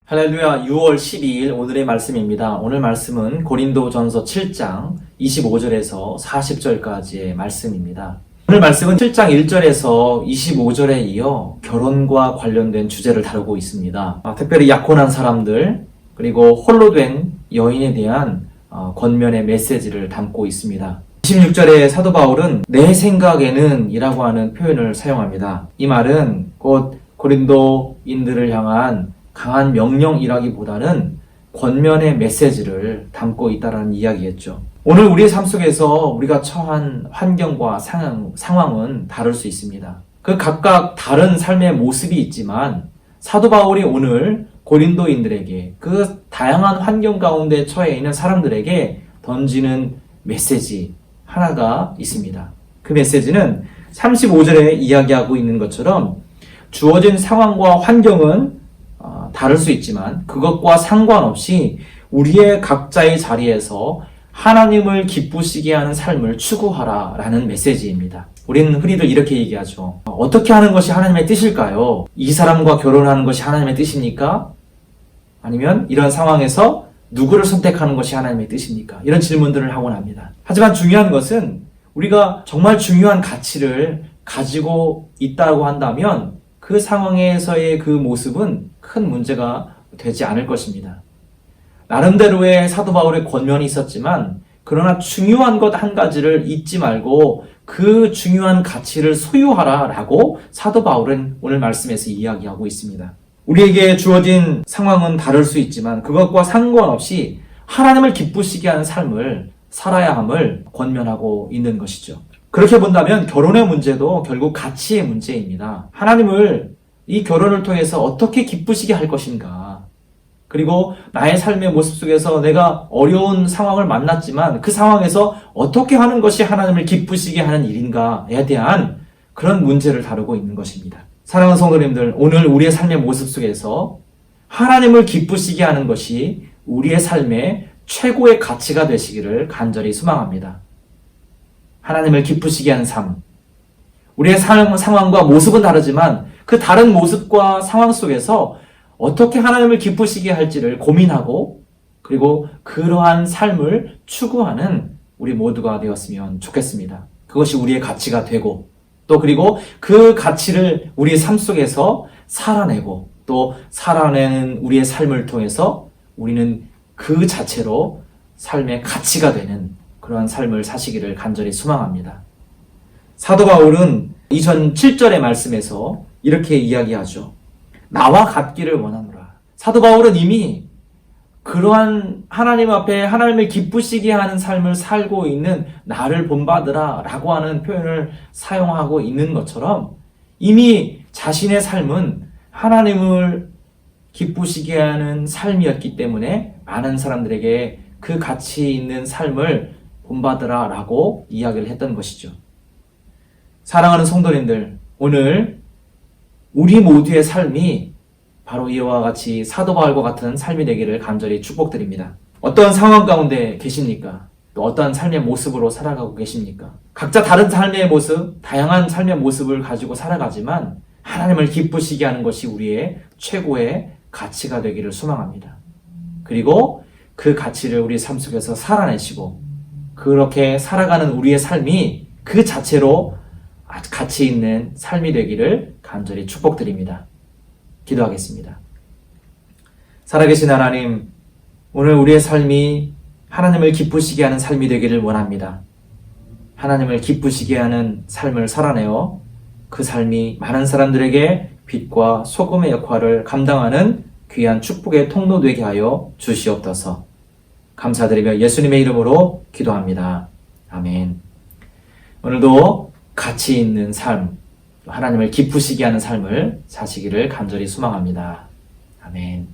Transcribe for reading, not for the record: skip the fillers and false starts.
할렐루야. 6월 12일 오늘의 말씀입니다. 오늘 말씀은 고린도전서 7장 25절에서 40절까지의 말씀입니다. 오늘 말씀은 7장 1절에서 25절에 이어 결혼과 관련된 주제를 다루고 있습니다. 특별히 약혼한 사람들 그리고 홀로 된 여인에 대한 권면의 메시지를 담고 있습니다. 26절에 사도 바울은 내 생각에는 이라고 하는 표현을 사용합니다. 이 말은 곧 고린도인들을 향한 강한 명령이라기보다는 권면의 메시지를 담고 있다는 이야기겠죠. 오늘 우리의 삶 속에서 우리가 처한 환경과 상황은 다를 수 있습니다. 그 각각 다른 삶의 모습이 있지만 사도 바울이 오늘 고린도인들에게 그 다양한 환경 가운데 처해 있는 사람들에게 던지는 메시지 하나가 있습니다. 그 메시지는 35절에 이야기하고 있는 것처럼 주어진 상황과 환경은 다를 수 있지만 그것과 상관없이 우리의 각자의 자리에서 하나님을 기쁘시게 하는 삶을 추구하라 라는 메시지입니다. 우리는 흔히들 이렇게 얘기하죠. 어떻게 하는 것이 하나님의 뜻일까요? 이 사람과 결혼하는 것이 하나님의 뜻입니까? 아니면 이런 상황에서 누구를 선택하는 것이 하나님의 뜻입니까? 이런 질문들을 하곤 합니다. 하지만 중요한 것은 우리가 정말 중요한 가치를 가지고 있다고 한다면 그 상황에서의 그 모습은 큰 문제가 되지 않을 것입니다. 나름대로의 사도 바울의 권면이 있었지만 그러나 중요한 것 한 가지를 잊지 말고 그 중요한 가치를 소유하라 라고 사도 바울은 오늘 말씀에서 이야기하고 있습니다. 우리에게 주어진 상황은 다를 수 있지만 그것과 상관없이 하나님을 기쁘시게 하는 삶을 살아야 함을 권면하고 있는 것이죠. 그렇게 본다면 결혼의 문제도 결국 가치의 문제입니다. 하나님을 이 결혼을 통해서 어떻게 기쁘시게 할 것인가, 그리고 나의 삶의 모습 속에서 내가 어려운 상황을 만났지만 그 상황에서 어떻게 하는 것이 하나님을 기쁘시게 하는 일인가에 대한 그런 문제를 다루고 있는 것입니다. 사랑하는 성도님들, 오늘 우리의 삶의 모습 속에서 하나님을 기쁘시게 하는 것이 우리의 삶의 최고의 가치가 되시기를 간절히 소망합니다. 하나님을 기쁘시게 하는 삶. 우리의 상황과 모습은 다르지만 그 다른 모습과 상황 속에서 어떻게 하나님을 기쁘시게 할지를 고민하고 그리고 그러한 삶을 추구하는 우리 모두가 되었으면 좋겠습니다. 그것이 우리의 가치가 되고 또 그리고 그 가치를 우리의 삶 속에서 살아내고 또 살아내는 우리의 삶을 통해서 우리는 그 자체로 삶의 가치가 되는 그러한 삶을 사시기를 간절히 소망합니다. 사도 바울은 이전 7절의 말씀에서 이렇게 이야기하죠. 나와 같기를 원하노라. 사도 바울은 이미 그러한 하나님 앞에 하나님을 기쁘시게 하는 삶을 살고 있는 나를 본받으라 라고 하는 표현을 사용하고 있는 것처럼 이미 자신의 삶은 하나님을 기쁘시게 하는 삶이었기 때문에 많은 사람들에게 그 가치 있는 삶을 본받으라 라고 이야기를 했던 것이죠. 사랑하는 성도님들, 오늘 우리 모두의 삶이 바로 이와 같이 사도 바울과 같은 삶이 되기를 간절히 축복드립니다. 어떤 상황 가운데 계십니까? 또 어떤 삶의 모습으로 살아가고 계십니까? 각자 다른 삶의 모습, 다양한 삶의 모습을 가지고 살아가지만 하나님을 기쁘시게 하는 것이 우리의 최고의 가치가 되기를 소망합니다. 그리고 그 가치를 우리 삶 속에서 살아내시고 그렇게 살아가는 우리의 삶이 그 자체로 가치 있는 삶이 되기를 간절히 축복드립니다. 기도하겠습니다. 살아계신 하나님, 오늘 우리의 삶이 하나님을 기쁘시게 하는 삶이 되기를 원합니다. 하나님을 기쁘시게 하는 삶을 살아내어 그 삶이 많은 사람들에게 빛과 소금의 역할을 감당하는 귀한 축복의 통로 되게 하여 주시옵소서. 감사드리며 예수님의 이름으로 기도합니다. 아멘. 오늘도 가치 있는 삶, 하나님을 기쁘시게 하는 삶을 사시기를 간절히 소망합니다. 아멘.